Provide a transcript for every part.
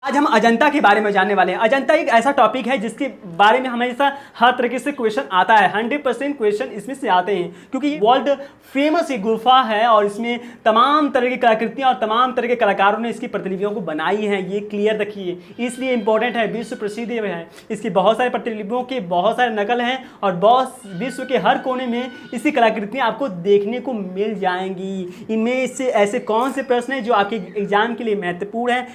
आज हम अजंता के बारे में जानने वाले हैं। अजंता एक ऐसा टॉपिक है जिसके बारे में हमेशा हर तरीके से क्वेश्चन आता है। 100% क्वेश्चन इसमें से आते हैं क्योंकि वर्ल्ड फेमस एक गुफा है और इसमें तमाम तरह की कलाकृतियां और तमाम तरह के कलाकारों ने इसकी प्रतिलिपियों को बनाई हैं। ये क्लियर रखिए, इसलिए इंपॉर्टेंट है, विश्व प्रसिद्ध है। इसकी बहुत सारे प्रतिलिपियों के बहुत सारे नकल हैं और बहुत विश्व के हर कोने में इसकी कलाकृतियाँ आपको देखने को मिल जाएंगी। इनमें से ऐसे कौन से प्रश्न हैं जो आपके एग्जाम के लिए महत्वपूर्ण हैं,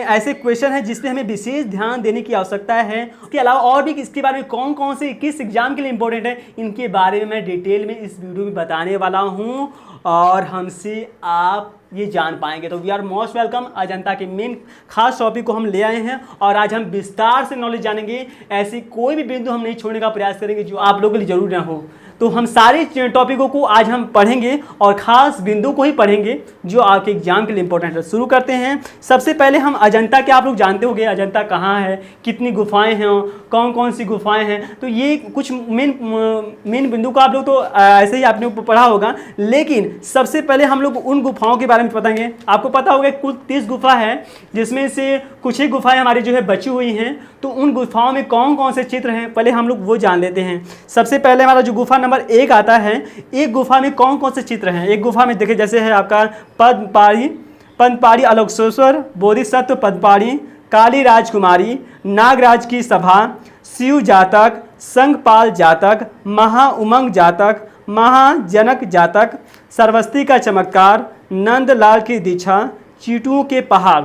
ऐसे क्वेश्चन है जिसपे हमें विशेष ध्यान देने की आवश्यकता है। इसके अलावा और भी इसके बारे में कौन कौन से किस एग्जाम के लिए इंपॉर्टेंट है, इनके बारे में मैं डिटेल में इस वीडियो में बताने वाला हूं और हमसे आप ये जान पाएंगे। तो we are most welcome. Ajanta के मेन खास टॉपिक को हम ले आए हैं और आज हम विस्तार से नॉलेज जानेंगे। ऐसी कोई भी बिंदु हम नहीं छोड़ने का प्रयास करेंगे जो आप लोगों के लिए जरूर ना हो। तो हम सारे टॉपिकों को आज हम पढ़ेंगे और ख़ास बिंदु को ही पढ़ेंगे जो आपके एग्जाम के लिए इंपॉर्टेंट है। शुरू करते हैं। सबसे पहले हम अजंता के, आप लोग जानते होंगे अजंता कहाँ है, कितनी गुफाएं हैं, कौन कौन सी गुफाएं हैं। तो ये कुछ मेन बिंदु को आप लोग तो ऐसे ही आपने पढ़ा होगा, लेकिन सबसे पहले हम लोग उन गुफाओं के बारे में बताएंगे। आपको पता होगा कुल 30 गुफा है, जिसमें से कुछ ही गुफाएं हमारी जो है बची हुई हैं। तो उन गुफाओं में कौन कौन से चित्र हैं पहले हम लोग वो जान लेते हैं। सबसे पहले हमारा जो गुफा नंबर 1 आता है, एक गुफा में कौन कौन से चित्र हैं। एक गुफा में देखिए जैसे है आपका पद्मपाड़ी अलोकेश्वर, बोधिसत्व पद्मपाड़ी, काली राजकुमारी, नागराज की सभा, शिव जातक, संगपाल जातक, महाउमंग जातक, महाजनक जातक, सरस्वती का चमत्कार, नंदलाल की दीक्षा, चींटुओं के पहाड़।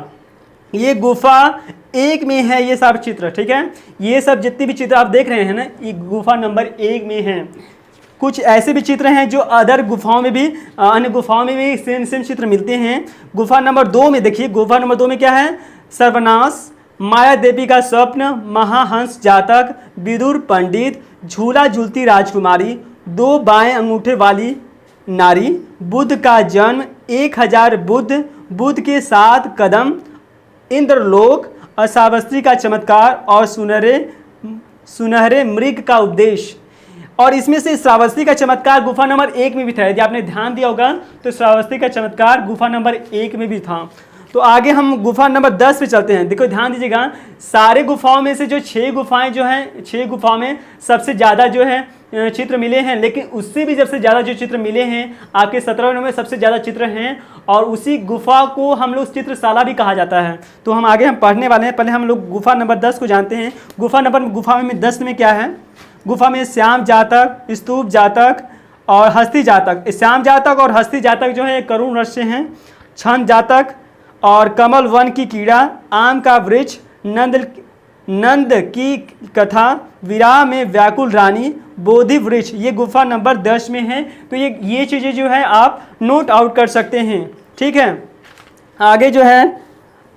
ये गुफा 1 में है ये सब चित्र, ठीक है। ये सब जितने भी चित्र आप देख रहे हैं ना, ये गुफा नंबर 1 में है। कुछ ऐसे भी चित्र हैं जो अदर गुफाओं में भी, अन्य गुफाओं में भी सेम चित्र मिलते हैं। गुफा नंबर 2 में देखिए, गुफा नंबर 2 में क्या है, सर्वनाश, माया देवी का स्वप्न, महाहंस जातक, विदुर पंडित, झूला झूलती राजकुमारी, 2 बाएं अंगूठे वाली नारी, बुद्ध का जन्म, 1000 बुद्ध के 7 कदम, इंद्रलोक, असावस्त्री का चमत्कार और सुनहरे मृग का उपदेश। और इसमें से श्रावस्ती का चमत्कार गुफा नंबर 1 में भी था। यदि आपने ध्यान दिया होगा तो श्रावस्ती का चमत्कार गुफा नंबर 1 में भी था। तो आगे हम गुफा नंबर 10 पे चलते हैं। देखो ध्यान दीजिएगा, सारे गुफाओं में से जो 6 गुफाएं जो हैं, 6 गुफाओं में सबसे ज़्यादा जो है चित्र मिले हैं, लेकिन उससे भी सबसे ज़्यादा जो चित्र मिले हैं आपके 17 में सबसे ज़्यादा चित्र हैं और उसी गुफा को हम लोग चित्रशाला भी कहा जाता है। तो हम आगे हम पढ़ने वाले हैं। पहले हम लोग गुफा नंबर 10 को जानते हैं। गुफा में 10 में क्या है, गुफा में श्याम जातक, स्तूप जातक और हस्ती जातक। श्याम जातक और हस्ती जातक जो है करुण रस से हैं। छंद जातक और कमल वन की कीड़ा, आम का वृक्ष, नंद की कथा, विराह में व्याकुल रानी, बोधि वृक्ष। ये गुफा नंबर 10 में है। तो ये चीज़ें जो है आप नोट आउट कर सकते हैं, ठीक है।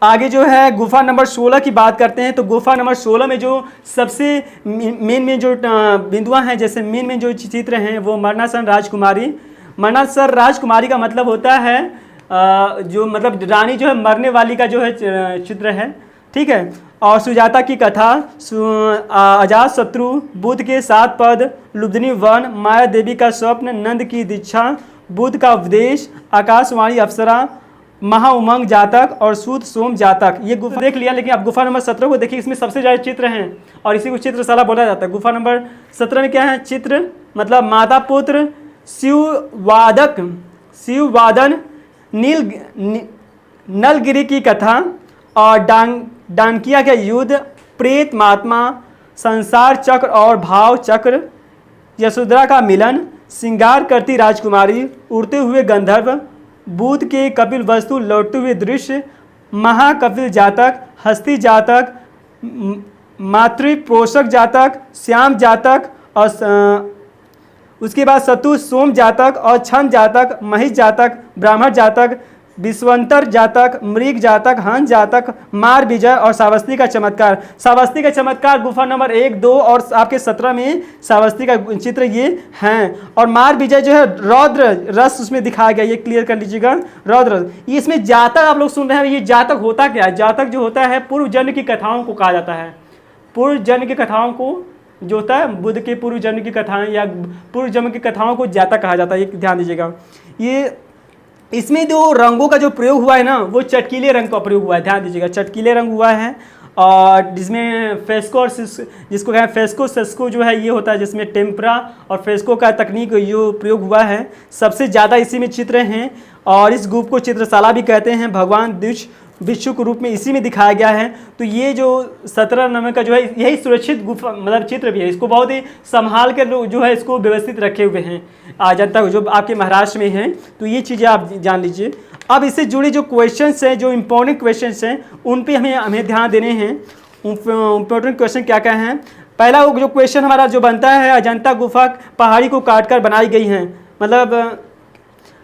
आगे जो है गुफा नंबर 16 की बात करते हैं। तो गुफा नंबर 16 में जो सबसे मेन जो बिंदुआं हैं, जैसे मेन जो चित्र हैं वो मरणासन राजकुमारी। मरणासन राजकुमारी का मतलब होता है जो मतलब रानी जो है मरने वाली का जो है चित्र है, ठीक है। और सुजाता की कथा, अजात शत्रु, बुद्ध के 7 पद, लुब्धनी वन, माया देवी का स्वप्न, नंद की दीक्षा, बुद्ध का उपदेश, आकाशवाणी अप्सरा, महाउमंग जातक और सूत सोम जातक। ये गुफा देख लिया, लेकिन आप गुफा नंबर 17 को देखिए, इसमें सबसे ज़्यादा चित्र हैं और इसी को चित्रशाला बोला जाता है। गुफा नंबर 17 में क्या है, चित्र मतलब माता पुत्र, शिव वादन, नलगिरी की कथा और डांकिया का युद्ध, प्रेत महात्मा, संसार चक्र और भाव चक्र, यशोधरा का मिलन, श्रृंगार करती राजकुमारी, उड़ते हुए गंधर्व, बुद्ध के कपिल वस्तु लौटते हुए दृश्य, महाकपिल जातक, हस्ती जातक, मातृपोषक जातक, श्याम जातक और उसके बाद सतु सोम जातक और छंद जातक, महिष जातक, ब्राह्मण जातक, विश्वंतर जातक, मृग जातक, हंस जातक, मार विजय और श्रावस्ती का चमत्कार। श्रावस्ती का चमत्कार गुफा नंबर 1, 2 और आपके 17 में श्रावस्ती का चित्र ये हैं। और मार विजय जो है रौद्र रस उसमें दिखाया गया, ये क्लियर कर लीजिएगा, रौद्र रस। ये इसमें जातक आप लोग सुन रहे हैं, ये जातक होता क्या है? जातक जो होता है पूर्व जन्म की कथाओं को कहा जाता है। पूर्व जन्म की कथाओं को जो होता है, बुद्ध के पूर्व जन्म की कथाएं या पूर्व जन्म की कथाओं को जातक कहा जाता है, ये ध्यान दीजिएगा। ये इसमें जो रंगों का जो प्रयोग हुआ है ना, वो चटकीले रंग का प्रयोग हुआ है, ध्यान दीजिएगा, चटकीले रंग हुआ है। और जिसमें फेस्को और जिसको कहें फेस्को सेस्को जो है ये होता है, जिसमें टेम्परा और फेस्को का तकनीक जो प्रयोग हुआ है, सबसे ज़्यादा इसी में चित्र हैं। और इस ग्रुप को चित्रशाला भी कहते हैं, भगवान विष्णु के रूप में इसी में दिखाया गया है। तो ये जो 17 नंबर का जो है, यही सुरक्षित गुफा मतलब चित्र भी है, इसको बहुत ही संभाल कर लोग जो है इसको व्यवस्थित रखे हुए हैं अजंता जो आपके महाराष्ट्र में है। तो ये चीज़ें आप जान लीजिए। अब इससे जुड़ी जो क्वेश्चंस हैं, जो इम्पोर्टेंट क्वेश्चंस हैं, उन पे हमें ध्यान देने हैं। इम्पोर्टेंट क्वेश्चन क्या क्या हैं? पहला जो क्वेश्चन हमारा जो बनता है, अजंता गुफा पहाड़ी को काटकर बनाई गई है, मतलब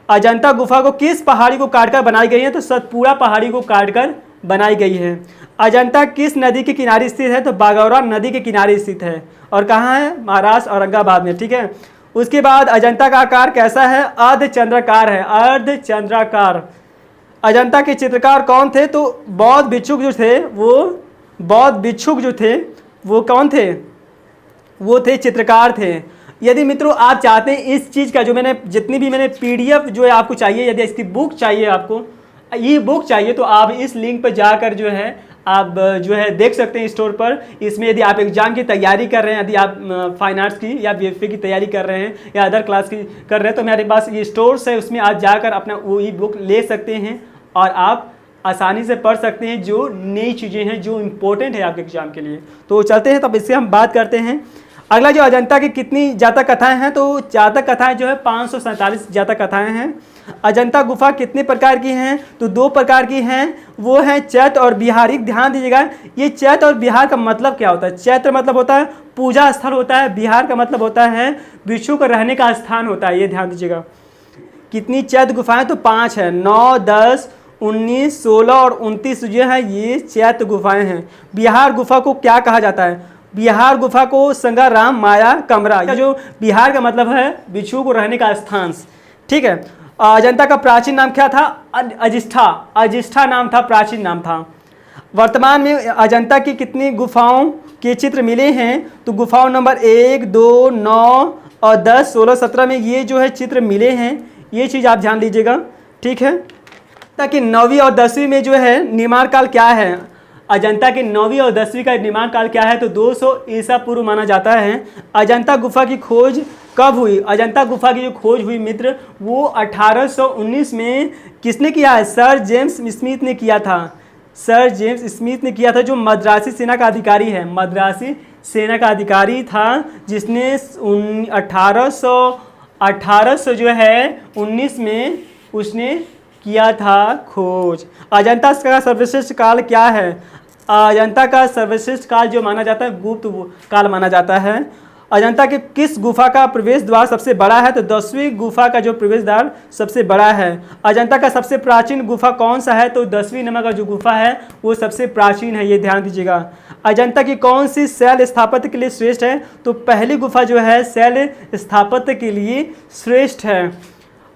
अजंता गुफा को किस पहाड़ी को काटकर बनाई गई है? तो सतपुड़ा पहाड़ी को काटकर बनाई गई है। अजंता किस नदी के किनारे स्थित है? तो बागौरा नदी के किनारे स्थित है। और कहाँ है? महाराष्ट्र औरंगाबाद में, ठीक है। उसके बाद अजंता का आकार कैसा है? अर्धचंद्राकार है, अर्धचंद्राकार। अजंता के चित्रकार कौन थे? तो बौद्ध भिक्षुक जो थे, वो बौद्ध भिक्षुक जो थे वो कौन थे? वो थे चित्रकार थे। यदि मित्रों आप चाहते हैं इस चीज़ का जो जितनी भी मैंने PDF जो है आपको चाहिए, यदि इसकी बुक चाहिए, आपको ये बुक चाहिए, तो आप इस लिंक पर जाकर जो है आप जो है देख सकते हैं स्टोर पर। इसमें यदि आप एग्जाम की तैयारी कर रहे हैं, यदि आप फाइन आर्ट्स की या BFA की तैयारी कर रहे हैं या अदर क्लास की कर रहे हैं, तो मेरे पास ये स्टोर्स है, उसमें आप जाकर अपना वो बुक ले सकते हैं और आप आसानी से पढ़ सकते हैं जो नई चीज़ें हैं जो इम्पोर्टेंट है आपके एग्जाम के लिए। तो चलते हैं, तब इससे हम बात करते हैं। अगला जो अजंता की कितनी जातक कथाएं हैं? तो जातक कथाएं जो है 547 जातक कथाएं हैं। अजंता गुफा कितने प्रकार की हैं? तो 2 प्रकार की हैं, वो हैं चैत्र और बिहारी। ध्यान दीजिएगा, ये चैत्र और बिहार का मतलब क्या होता है? चैत्र मतलब होता है पूजा स्थल होता है, बिहार का मतलब होता है विष्णु को रहने का स्थान होता है। ये ध्यान दीजिएगा। कितनी चैत्र गुफाएं? तो 5 है, 9, 10, 19, 16 और 29 जो है ये चैत्र गुफाएं हैं। बिहार गुफा को क्या कहा जाता है? बिहार गुफा को संगाराम माया कमरा, जो बिहार का मतलब है विष्णु को रहने का स्थान, ठीक है। अजंता का प्राचीन नाम क्या था? अजिष्ठा, अजिष्ठा नाम था, प्राचीन नाम था। वर्तमान में अजंता की कितनी गुफाओं के चित्र मिले हैं? तो गुफाओं नंबर 1, 2, 9 और 10, 16, 17 में ये जो है चित्र मिले हैं। ये चीज़ आप ध्यान लीजिएगा, ठीक है। ताकि 9वीं और 10वीं में जो है निर्माण काल क्या है? अजंता के 9वीं और 10वीं का निर्माण काल क्या है? तो 200 ईसा पूर्व माना जाता है। अजंता गुफा की खोज कब हुई? अजंता गुफा की जो खोज हुई मित्र, वो 1819 में किसने किया है? सर जेम्स स्मिथ ने किया था। सर जेम्स स्मिथ ने किया था, जो मद्रासी सेना का अधिकारी है, मद्रासी सेना का अधिकारी था, जिसने 1800 जो है 19 में उसने किया था खोज। अजंता का सर्वश्रेष्ठ काल क्या है? अजंता का सर्वश्रेष्ठ काल जो माना जाता है गुप्त काल माना जाता है। अजंता के किस गुफा का प्रवेश द्वार सबसे बड़ा है? तो 10वीं गुफा का जो प्रवेश द्वार सबसे बड़ा है। अजंता का सबसे प्राचीन गुफा कौन सा है? तो 10वीं नंबर का जो गुफा है वो सबसे प्राचीन है, ये ध्यान दीजिएगा। अजंता की कौन सी शैल स्थापत्य के लिए श्रेष्ठ है? तो पहली गुफा जो है शैल स्थापत्य के लिए श्रेष्ठ है।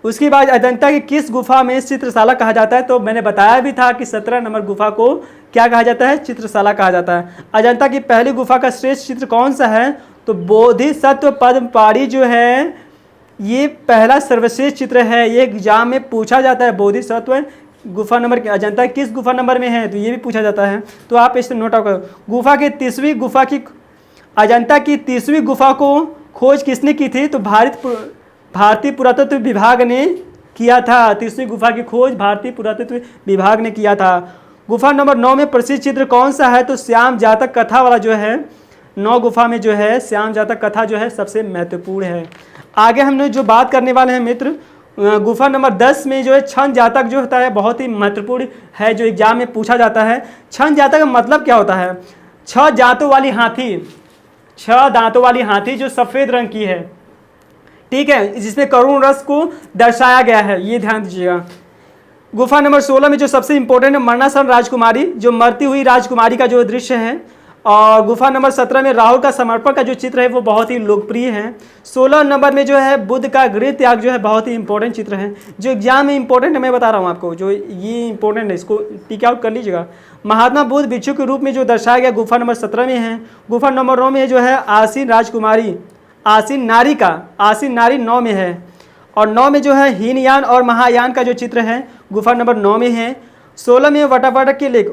उसके बाद अजंता की किस गुफा में चित्रशाला कहा जाता है? तो मैंने बताया भी था कि 17 नंबर गुफा को क्या कहा जाता है? चित्रशाला कहा जाता है। अजंता की पहली गुफा का श्रेष्ठ चित्र कौन सा है? तो बोधिसत्व पद्मपाणी जो है ये पहला सर्वश्रेष्ठ चित्र है। ये एग्जाम में पूछा जाता है, बोधिसत्व गुफा नंबर अजंता किस गुफा नंबर में है? तो ये भी पूछा जाता है, तो आप इसे नोट आउट करो। गुफा की 30वीं गुफा की अजंता की 30वीं गुफा को खोज किसने की थी? तो भारतीय पुरातत्व विभाग ने किया था। 30वीं गुफा की खोज भारतीय पुरातत्व विभाग ने किया था। गुफा नंबर 9 में प्रसिद्ध चित्र कौन सा है? तो श्याम जातक कथा वाला जो है 9 गुफा में जो है श्याम जातक कथा जो है सबसे महत्वपूर्ण है। आगे हमने जो बात करने वाले हैं मित्र, गुफा नंबर 10 में जो है छन जातक जो होता है बहुत ही महत्वपूर्ण है, जो एग्जाम में पूछा जाता है। छन जातक का मतलब क्या होता है? 6 दांतों वाली हाथी, 6 दांतों वाली हाथी जो सफ़ेद रंग की है, ठीक है, जिसमें करुण रस को दर्शाया गया है, ये ध्यान दीजिएगा। गुफा नंबर 16 में जो सबसे इंपॉर्टेंट है मरणासन राजकुमारी, जो मरती हुई राजकुमारी का जो दृश्य है। और गुफा नंबर 17 में राहुल का समर्पण का जो चित्र है वो बहुत ही लोकप्रिय है। 16 नंबर में जो है बुद्ध का गृह त्याग जो है बहुत ही इंपॉर्टेंट चित्र है, जो एग्जाम में इंपॉर्टेंट है, मैं बता रहा हूँ आपको, जो ये इंपॉर्टेंट है, इसको टिक आउट कर लीजिएगा। महात्मा बुद्ध भिक्षु के रूप में जो दर्शाया गया गुफा नंबर 17 में है। गुफा नंबर 9 में जो है आसीन राजकुमारी, आसीन नारी 9 में है। और 9 में जो है हीनयान और महायान का जो चित्र है गुफा नंबर 9 में है। 16 में वटावटक के लेक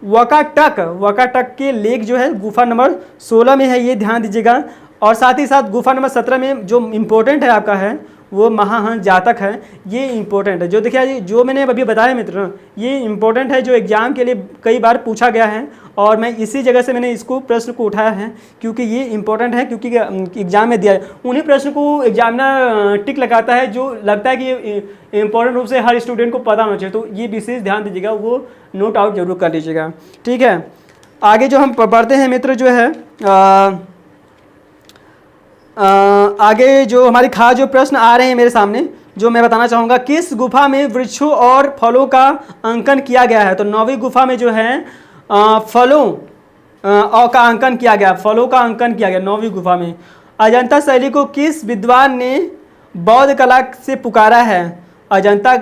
वकाटक के लेक जो है गुफा नंबर 16 में है, ये ध्यान दीजिएगा। और साथ ही साथ गुफा नंबर 17 में जो इम्पोर्टेंट है आपका है वो महाहंस जातक है, ये इम्पोर्टेंट है। जो देखिए जो मैंने अभी बताया मित्र, ये इम्पोर्टेंट है, जो एग्जाम के लिए कई बार पूछा गया है और मैं इसी जगह से मैंने इसको प्रश्न को उठाया है क्योंकि ये इम्पोर्टेंट है, क्योंकि एग्जाम में दिया है। उन्हीं प्रश्न को एग्जामिनर टिक लगाता है जो लगता है कि इम्पोर्टेंट रूप से हर स्टूडेंट को पता होना चाहिए, तो ये विशेष ध्यान दीजिएगा, वो नोट आउट जरूर कर लीजिएगा। ठीक है, आगे जो हम पढ़ते हैं मित्र जो है आगे जो हमारी खास जो प्रश्न आ रहे हैं मेरे सामने, जो मैं बताना चाहूँगा, किस गुफा में वृक्षों और फलों का अंकन किया गया है? तो 9वीं गुफा में जो है फलों का अंकन किया गया, फलों का अंकन किया गया 9वीं गुफा में। अजंता शैली को किस विद्वान ने बौद्ध कला से पुकारा है? अजंता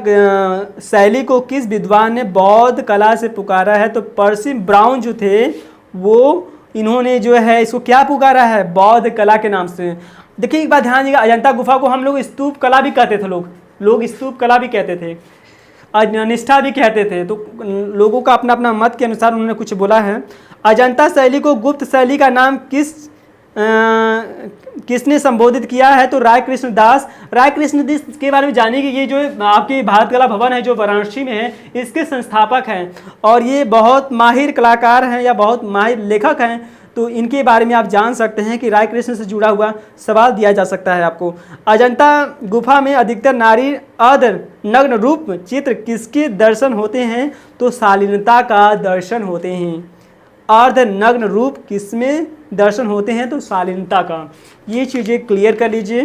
शैली को किस विद्वान ने बौद्ध कला से पुकारा है? तो पर्सी ब्राउन जो थे वो इन्होंने जो है इसको क्या पुकारा है? बौद्ध कला के नाम से। देखिए एक बात ध्यान दीजिएगा, अजंता गुफा को हम लोग स्तूप कला भी कहते थे, लोग स्तूप कला भी कहते थे, निष्ठा भी कहते थे, तो लोगों का अपना अपना मत के अनुसार उन्होंने कुछ बोला है। अजंता शैली को गुप्त शैली का नाम किसने संबोधित किया है? तो राय कृष्ण दास के बारे में जानिए कि ये जो आपकी भारत कला भवन है जो वाराणसी में है, इसके संस्थापक हैं और ये बहुत माहिर कलाकार हैं या बहुत माहिर लेखक हैं, तो इनके बारे में आप जान सकते हैं कि राय कृष्ण से जुड़ा हुआ सवाल दिया जा सकता है आपको। अजंता गुफा में अधिकतर नारी अर्ध नग्न रूप चित्र किसके दर्शन होते हैं? तो शालीनता का दर्शन होते हैं। अर्ध नग्न रूप किसमें दर्शन होते हैं? तो शालीनता का। ये चीज़ें क्लियर कर लीजिए।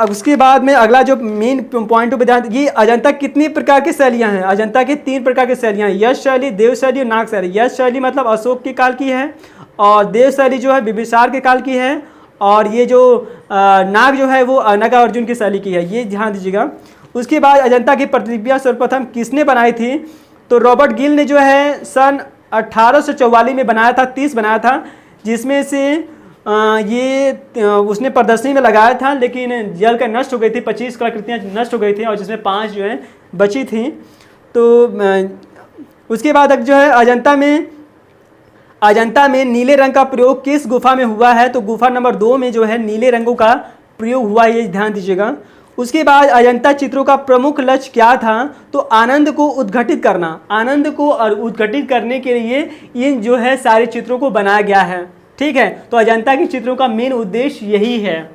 उसके बाद में अगला जो मेन पॉइंट पे ध्यान, ये अजंता कितनी प्रकार की शैलियाँ हैं? अजंता की 3 प्रकार की शैलियाँ हैं, यश शैली, देव शैली और नाग शैली। यश शैली मतलब अशोक के काल की है और देव शैली जो है बिंबिसार के काल की है और ये जो नाग जो है वो नागार्जुन की शैली की है, ये ध्यान दीजिएगा। उसके बाद अजंता की प्रतिलिपियाँ सर्वप्रथम किसने बनाई थी? तो रॉबर्ट गिल ने जो है सन 1844 में बनाया था, 30 बनाया था, जिसमें से उसने प्रदर्शनी में लगाया था, लेकिन जल कर नष्ट हो गई थी, 25 कलाकृतियाँ नष्ट हो गई थी और जिसमें 5 जो है बची थी। तो उसके बाद जो है अजंता में नीले रंग का प्रयोग किस गुफा में हुआ है? तो गुफा नंबर 2 में जो है नीले रंगों का प्रयोग हुआ है, ये ध्यान दीजिएगा। उसके बाद अजंता चित्रों का प्रमुख लक्ष्य क्या था? तो आनंद को उद्घटित करना। आनंद को उद्घटित करने के लिए इन जो है सारे चित्रों को बनाया गया है। ठीक है, तो अजंता के चित्रों का मेन उद्देश्य यही है।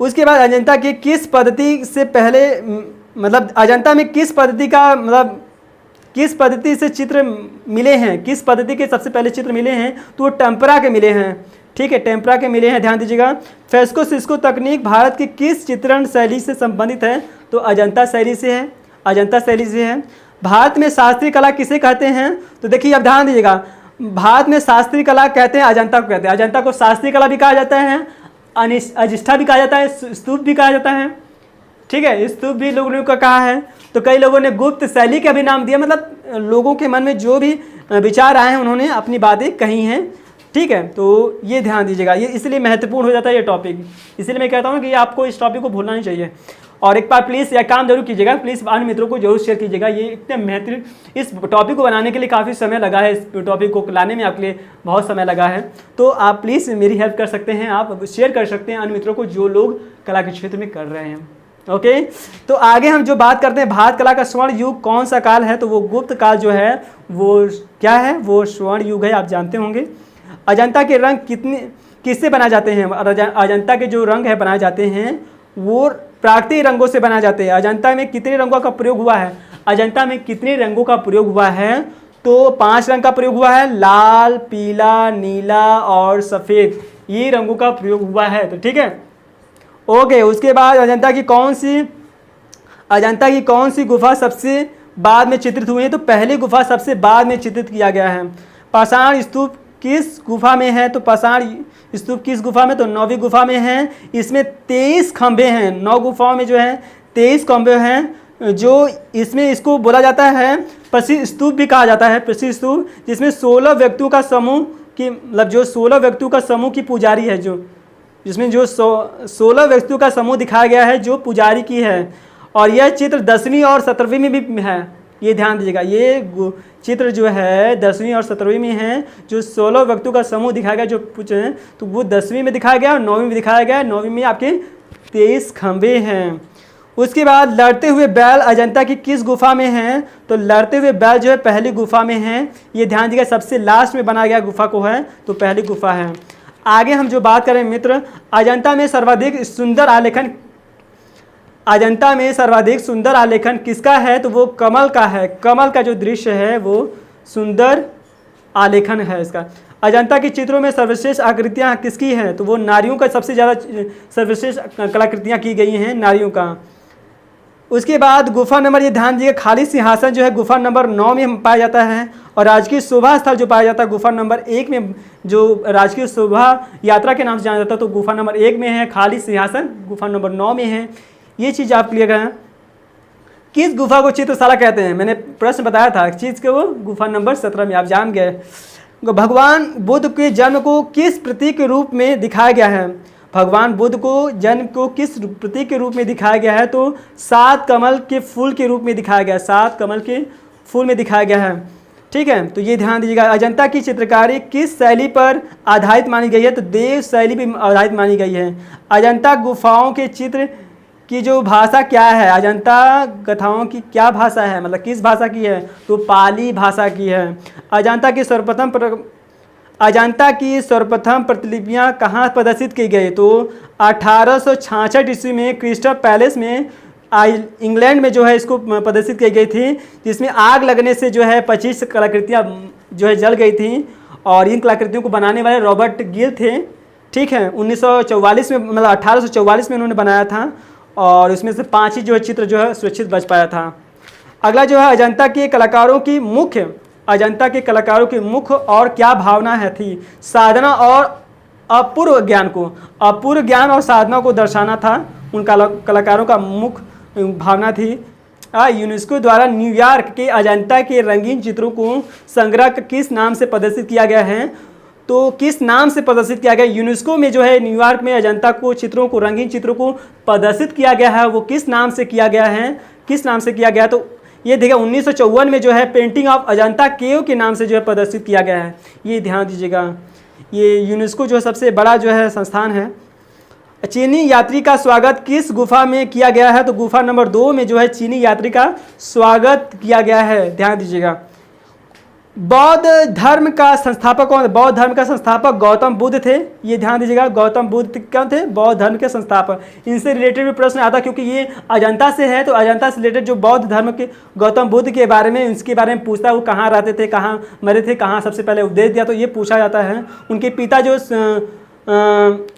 उसके बाद अजंता के किस पद्धति से पहले मतलब अजंता में किस पद्धति का मतलब किस पद्धति से चित्र मिले हैं? किस पद्धति के सबसे पहले चित्र मिले हैं? तो वो टेम्परा के मिले हैं। ठीक है, टेम्परा के मिले हैं, ध्यान दीजिएगा। फ्रेस्को सिस्को तकनीक भारत की किस चित्रण शैली से संबंधित है? तो अजंता शैली से है, अजंता शैली से है। भारत में शास्त्रीय कला किसे कहते हैं? तो देखिए अब ध्यान दीजिएगा, भारत में शास्त्रीय कला कहते हैं अजंता को कहते हैं। अजंता को शास्त्रीय कला भी कहा जाता है, अजिष्ठा भी कहा जाता है, स्तूप भी कहा जाता है। ठीक है, स्तूप भी लोगों ने कहा है। तो कई लोगों ने गुप्त शैली का भी नाम दिया, मतलब लोगों के मन में जो भी विचार आए हैं उन्होंने अपनी बातें कही हैं। ठीक है, तो ये ध्यान दीजिएगा, ये इसलिए महत्वपूर्ण हो जाता है ये टॉपिक, इसलिए मैं कहता हूँ कि आपको इस टॉपिक को भूलना नहीं चाहिए। और एक बार प्लीज़ यह काम जरूर कीजिएगा, प्लीज़ अन्य मित्रों को जरूर शेयर कीजिएगा। ये इतने महत्वपूर्ण इस टॉपिक को बनाने के लिए काफ़ी समय लगा है, इस टॉपिक को लाने में आपके लिए बहुत समय लगा है, तो आप प्लीज़ मेरी हेल्प कर सकते हैं, आप शेयर कर सकते हैं अन्य मित्रों को जो लोग कला के क्षेत्र में कर रहे हैं। ओके, तो आगे हम जो बात करते हैं भारत कला का स्वर्ण युग कौन सा काल है? तो वो गुप्त काल जो है वो क्या है? वो स्वर्ण युग है, आप जानते होंगे। अजंता के रंग किससे बनाए जाते हैं? अजंता के जो रंग है बनाए जाते हैं वो प्राकृतिक रंगों से बनाए जाते हैं। अजंता में कितने रंगों का प्रयोग हुआ है? अजंता में कितने रंगों का प्रयोग हुआ है? तो 5 रंग का प्रयोग हुआ है, लाल, पीला, नीला और सफ़ेद, ये रंगों का प्रयोग हुआ है। तो ठीक है, ओके। उसके बाद अजंता की कौन सी गुफा सबसे बाद में चित्रित हुई है? तो पहली गुफा सबसे बाद में चित्रित किया गया है। पाषाण स्तूप किस गुफा में है? तो पाषाण स्तूप किस गुफा में? तो 9वीं गुफा में है। इसमें 23 खंभे हैं, 9 गुफाओं में जो है 23 खंभे हैं, जो इसमें इसको बोला जाता है प्रसिद्ध स्तूप भी कहा जाता है, प्रसिद्ध स्तूप, जिसमें 16 व्यक्तियों का समूह की मतलब जो 16 व्यक्तियों का समूह की पुजारी है, जिसमें जो 16 व्यक्तियों का समूह दिखाया गया है जो पुजारी की है। और यह चित्र 10वीं और 17वीं में भी है, ये ध्यान दीजिएगा। ये चित्र जो है 10वीं और 17वीं में है, जो 16 व्यक्तियों का समूह दिखाया गया जो पूछे, तो वो 10वीं में दिखाया गया और 9वीं में दिखाया गया। 9वीं में आपके 23 खंभे हैं। उसके बाद लड़ते हुए बैल अजंता की किस गुफा में हैं? तो लड़ते हुए बैल जो है पहली गुफा में है, ये ध्यान दीजिएगा। सबसे लास्ट में बनाया गया गुफा को है, तो पहली गुफा है। आगे हम जो बात करें मित्र, अजंता में सर्वाधिक सुंदर आलेखन, अजंता में सर्वाधिक सुंदर आलेखन किसका है? तो वो कमल का है। कमल का जो दृश्य है वो सुंदर आलेखन है इसका। अजंता के चित्रों में सर्वश्रेष्ठ आकृतियाँ किसकी हैं? तो वो नारियों का सबसे ज़्यादा सर्वश्रेष्ठ कलाकृतियाँ की गई हैं नारियों का। उसके बाद गुफा नंबर, ये ध्यान दीजिए, खाली सिंहासन जो है गुफा नंबर 9 में पाया जाता है। और राजकीय शोभा स्थल जो पाया जाता है गुफा नंबर 1 में, जो राजकीय शोभा यात्रा के नाम से जाना जाता है, तो गुफा नंबर 1 में है। खाली सिंहासन गुफा नंबर 9 में है। ये चीज़ आप क्लियर करें। किस गुफा को चित्रशाला कहते हैं? मैंने प्रश्न बताया था, चीज़ के वो गुफा नंबर 17 में, आप जान गए। भगवान बुद्ध के जन्म को किस प्रतीक के रूप में दिखाया गया है? भगवान बुद्ध को जन्म को किस प्रतीक के रूप में दिखाया गया है? तो 7 कमल के फूल के रूप में दिखाया गया है। 7 कमल के फूल में दिखाया गया है, ठीक है। तो ये ध्यान दीजिएगा। अजंता की चित्रकारी किस शैली पर आधारित मानी गई है? तो देव शैली पर आधारित मानी गई है। अजंता गुफाओं के चित्र की जो भाषा क्या है? अजंता कथाओं की क्या भाषा है, मतलब किस भाषा की है? तो पाली भाषा की है। अजंता की सर्वप्रथम प्रतिलिपियाँ कहाँ प्रदर्शित की गई? तो 1866 ईस्वी में क्रिस्टल पैलेस में इंग्लैंड में जो है इसको प्रदर्शित की गई थी, जिसमें आग लगने से जो है 25 कलाकृतियाँ जो है जल गई थी। और इन कलाकृतियों को बनाने वाले रॉबर्ट गिल थे, ठीक है। 1944 में, मतलब 1844 में उन्होंने बनाया था। और उसमें से 5 ही जो है चित्र जो है सुरक्षित बच पाया था। अगला जो है अजंता के कलाकारों की मुख्य और क्या भावना है थी? साधना और अपूर्व ज्ञान को, अपूर्व ज्ञान और साधना को दर्शाना था उन कलाकारों का मुख्य भावना थी। यूनेस्को द्वारा न्यूयॉर्क के अजंता के रंगीन चित्रों को संग्रह किस नाम से प्रदर्शित किया गया है? तो किस नाम से प्रदर्शित किया गया? यूनेस्को में जो है न्यूयॉर्क में अजंता को चित्रों को, रंगीन चित्रों को प्रदर्शित किया गया है, वो किस नाम से किया गया है? किस नाम से किया गया? तो ये देखिए 1954 में जो है पेंटिंग ऑफ अजंता केव के नाम से जो है प्रदर्शित किया गया है। ये ध्यान दीजिएगा। ये यूनेस्को जो सबसे बड़ा जो है संस्थान है। चीनी यात्री का स्वागत किस गुफा में किया गया है? तो गुफा नंबर 2 में जो है चीनी यात्री का स्वागत किया गया है, ध्यान दीजिएगा। बौद्ध धर्म का संस्थापक कौन? बौद्ध धर्म का संस्थापक गौतम बुद्ध थे, ये ध्यान दीजिएगा। गौतम बुद्ध कौन थे? बौद्ध धर्म के संस्थापक। इनसे रिलेटेड भी प्रश्न आता क्योंकि ये अजंता से है, तो अजंता से रिलेटेड जो बौद्ध धर्म के गौतम बुद्ध के बारे में, इसके बारे में पूछता है, वो कहाँ रहते थे, कहाँ मरे थे, कहाँ सबसे पहले उपदेश दिया, तो ये पूछा जाता है। उनके पिता जो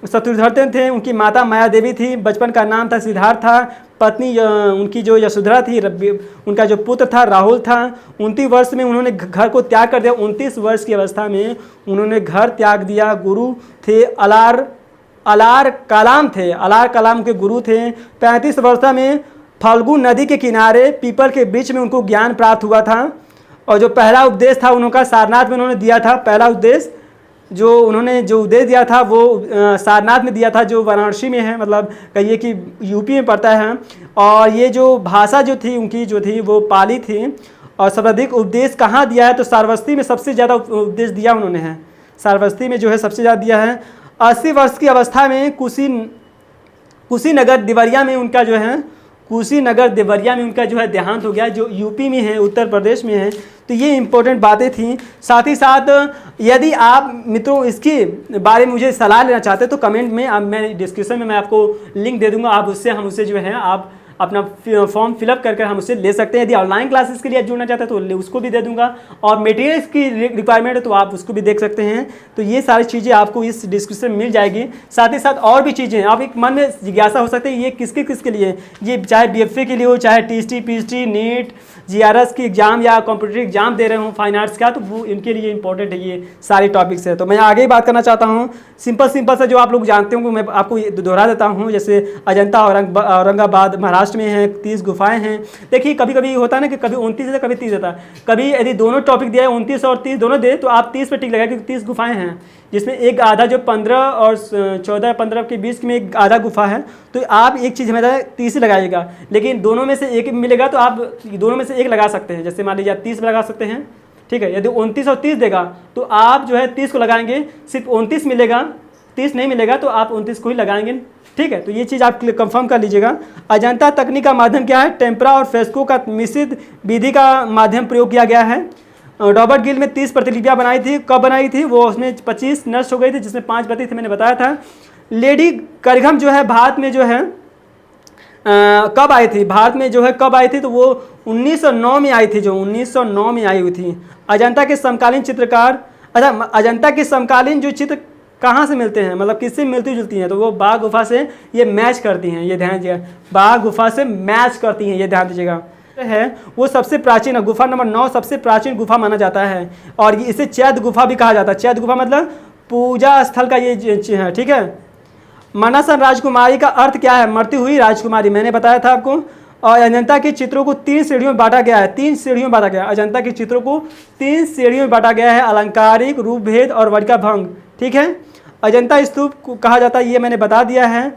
शत्रुघ्न थे, उनकी माता माया देवी थी, बचपन का नाम था सिद्धार्थ था, पत्नी उनकी जो यशोधरा थी, उनका जो पुत्र था राहुल था। 29 वर्ष में उन्होंने घर को त्याग कर दिया। 29 वर्ष की अवस्था में उन्होंने घर त्याग दिया। गुरु थे अलार कलाम थे, अलार कलाम के गुरु थे। 35 वर्ष में फाल्गु नदी के किनारे पीपल के वृक्ष में उनको ज्ञान प्राप्त हुआ था। और जो पहला उपदेश था उनका सारनाथ में उन्होंने दिया था। पहला उपदेश जो उन्होंने जो उपदेश दिया था वो सारनाथ में दिया था, जो वाराणसी में है, मतलब कहिए कि यूपी में पड़ता है। और ये जो भाषा जो थी उनकी जो थी वो पाली थी। और सर्वाधिक उपदेश कहाँ दिया है? तो सारवस्ती में सबसे ज़्यादा उपदेश दिया उन्होंने है। सारवस्ती में जो है सबसे ज़्यादा दिया है। 80 वर्ष की अवस्था में कुशीनगर देवरिया में उनका जो है देहांत हो गया, जो यूपी में है, उत्तर प्रदेश में है। तो ये इंपॉर्टेंट बातें थी। साथ ही साथ यदि आप मित्रों इसके बारे में मुझे सलाह लेना चाहते हैं तो कमेंट में मैं डिस्क्रिप्शन में मैं आपको लिंक दे दूंगा, आप हम उससे जो है आप अपना फॉर्म फिलअप करके हम उससे ले सकते हैं। यदि ऑनलाइन क्लासेस के लिए जुड़ना चाहते हैं तो उसको भी दे दूंगा, और मटेरियल्स की रिक्वायरमेंट है तो आप उसको भी देख सकते हैं। तो ये सारी चीज़ें आपको इस डिस्क्रिप्शन में मिल जाएगी। साथ ही साथ और भी चीज़ें, आप एक मन में जिज्ञासा हो सकती है ये किसके लिए, ये चाहे BFA के लिए हो, चाहे TST, PST, नीट, GRS की एग्जाम या कॉम्पिटिटिव एग्जाम दे रहे हो फाइन आर्ट्स का, तो वो इनके लिए इंपॉर्टेंट है ये सारे टॉपिक्स है। तो मैं आगे ही बात करना चाहता हूँ सिंपल सा जो आप लोग जानते हो मैं आपको दोहरा देता हूँ। जैसे अजंता औरंगाबाद महाराष्ट्र लास्ट में है 30 गुफाएं हैं। देखिए कभी कभी होता है ना कि कभी 29 है कभी 30 होता है, कभी यदि दोनों टॉपिक दिया है 29 और 30 दोनों दे तो आप 30 पर टिक लगाए, क्योंकि 30 गुफाएं हैं जिसमें एक आधा जो 15 और 14-15 के बीच में एक आधा गुफा है, तो आप एक चीज़ हमेशा 30 ही लगाइएगा। लेकिन दोनों में से एक मिलेगा तो आप दोनों में से एक लगा सकते हैं, जैसे मान लीजिए आप 30 लगा सकते हैं, ठीक है। यदि 29 और 30 देगा तो आप जो है 30 को लगाएंगे, सिर्फ 29 मिलेगा, 30 नहीं मिलेगा तो आप 29 को ही लगाएंगे, ठीक है। तो ये चीज़ आप कंफर्म कर लीजिएगा। अजंता तकनीक का माध्यम क्या है? टेम्परा और फ्रेस्को का मिश्रित विधि का माध्यम प्रयोग किया गया है। रॉबर्ट गिल में 30 प्रतिलिपियाँ बनाई थी। कब बनाई थी? वो उसमें 25 नष्ट हो गई थी, जिसमें 5 बची थी, मैंने बताया था। लेडी करिघम जो है भारत में जो है कब आई थी? भारत में जो है कब आई थी? तो वो 1909 में आई थी, जो 1909 में आई हुई थी। अजंता के समकालीन चित्रकार, अच्छा अजंता के समकालीन जो चित्र कहाँ से मिलते हैं, मतलब किससे मिलती जुलती हैं? तो वो बाघ गुफा से ये मैच करती हैं, ये ध्यान दीजिएगा, बाघ गुफा से मैच करती हैं, ये ध्यान दीजिएगा। है वो सबसे प्राचीन है, गुफा नंबर 9 सबसे प्राचीन गुफा माना जाता है, और इसे चैद गुफा भी कहा जाता है। चैद गुफा मतलब पूजा स्थल का ये है, ठीक है। मानसन राजकुमारी का अर्थ क्या है? मरती हुई राजकुमारी, मैंने बताया था आपको। और अजंता के चित्रों को 3 श्रेणियों में बांटा गया है, 3 श्रेणियों में बांटा गया है। अजंता के चित्रों को 3 श्रेणियों में बांटा गया है, अलंकारिक, रूप भेद और वर्ग का भंग, ठीक है। अजंता स्तूप को कहा जाता है, ये मैंने बता दिया है।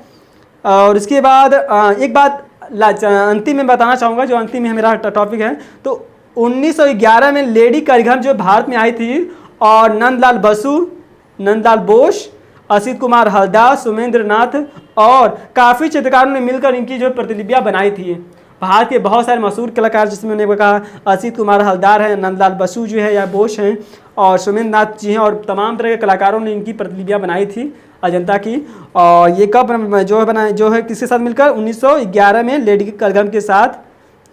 और इसके बाद एक बात अंतिम में बताना चाहूँगा, जो अंतिम में मेरा टॉपिक है। तो 1911 में लेडी करिघम जो भारत में आई थी, और नंदलाल बसु, नंदलाल बोस, असित कुमार हलदार, सुमेंद्र नाथ और काफ़ी चित्रकारों ने मिलकर इनकी जो प्रतिलिपियाँ बनाई थी। भारत के बहुत सारे मशहूर कलाकार, जिसमें मैंने कहा असित कुमार हलदार हैं, नंदलाल बसु जो है या बोस हैं, और सुमेंद्र नाथ जी हैं, और तमाम तरह के कलाकारों ने इनकी प्रतिलिपियाँ बनाई थी अजंता की। और ये कब जो है बनाए, जो है किसके साथ मिलकर? 1911 में लेडी करिघम के साथ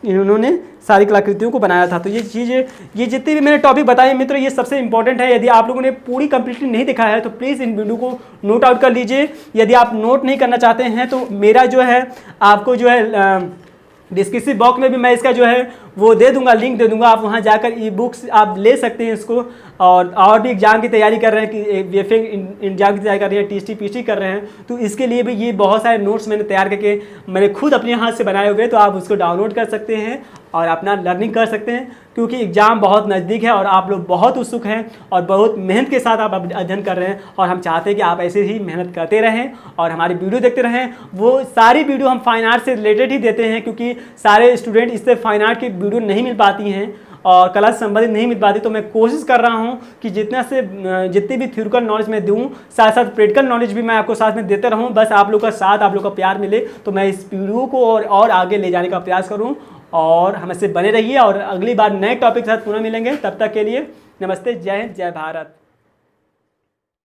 इन्होंने सारी कलाकृतियों को बनाया था। तो ये चीज़ें, ये जितने भी मैंने टॉपिक बताए मित्र, ये सबसे इंपॉर्टेंट है। यदि आप लोगों ने पूरी कंप्लीटली नहीं देखा है तो प्लीज़ इन वीडियो को नोट आउट कर लीजिए। यदि आप नोट नहीं करना चाहते हैं तो मेरा जो है आपको जो है डिस्क्रिप्शन बॉक्स में भी मैं इसका जो है वो दे दूंगा, लिंक दे दूंगा, आप वहाँ जाकर ई बुक्स आप ले सकते हैं इसको। और भी एग्जाम की तैयारी कर रहे हैं कि बीएफए एग्जाम की तैयारी कर रहे हैं, टीएसटी पीएचडी कर रहे हैं, तो इसके लिए भी ये बहुत सारे नोट्स मैंने तैयार करके मैंने खुद अपने हाथ से बनाए हुए, तो आप उसको डाउनलोड कर सकते हैं और अपना लर्निंग कर सकते हैं, क्योंकि एग्ज़ाम बहुत नज़दीक है और आप लोग बहुत उत्सुक हैं और बहुत मेहनत के साथ आप अध्ययन कर रहे हैं। और हम चाहते हैं कि आप ऐसे ही मेहनत करते रहें और हमारी वीडियो देखते रहें। वो सारी वीडियो हम फाइन आर्ट से रिलेटेड ही देते हैं, क्योंकि सारे स्टूडेंट इससे फाइन आर्ट की वीडियो नहीं मिल पाती हैं और कला से संबंधित नहीं मिल पाती। तो मैं कोशिश कर रहा हूं कि जितनी भी थ्योरिटिकल नॉलेज मैं दूं, साथ साथ प्रैक्टिकल नॉलेज भी मैं आपको साथ में देते रहूं। बस आप लोग का साथ, आप लोग का प्यार मिले तो मैं इस वीडियो को और आगे ले जाने का प्रयास करूं। और हमसे बने रहिए और अगली बार नए टॉपिक के साथ पुनः मिलेंगे। तब तक के लिए नमस्ते, जय हिंद, जय भारत।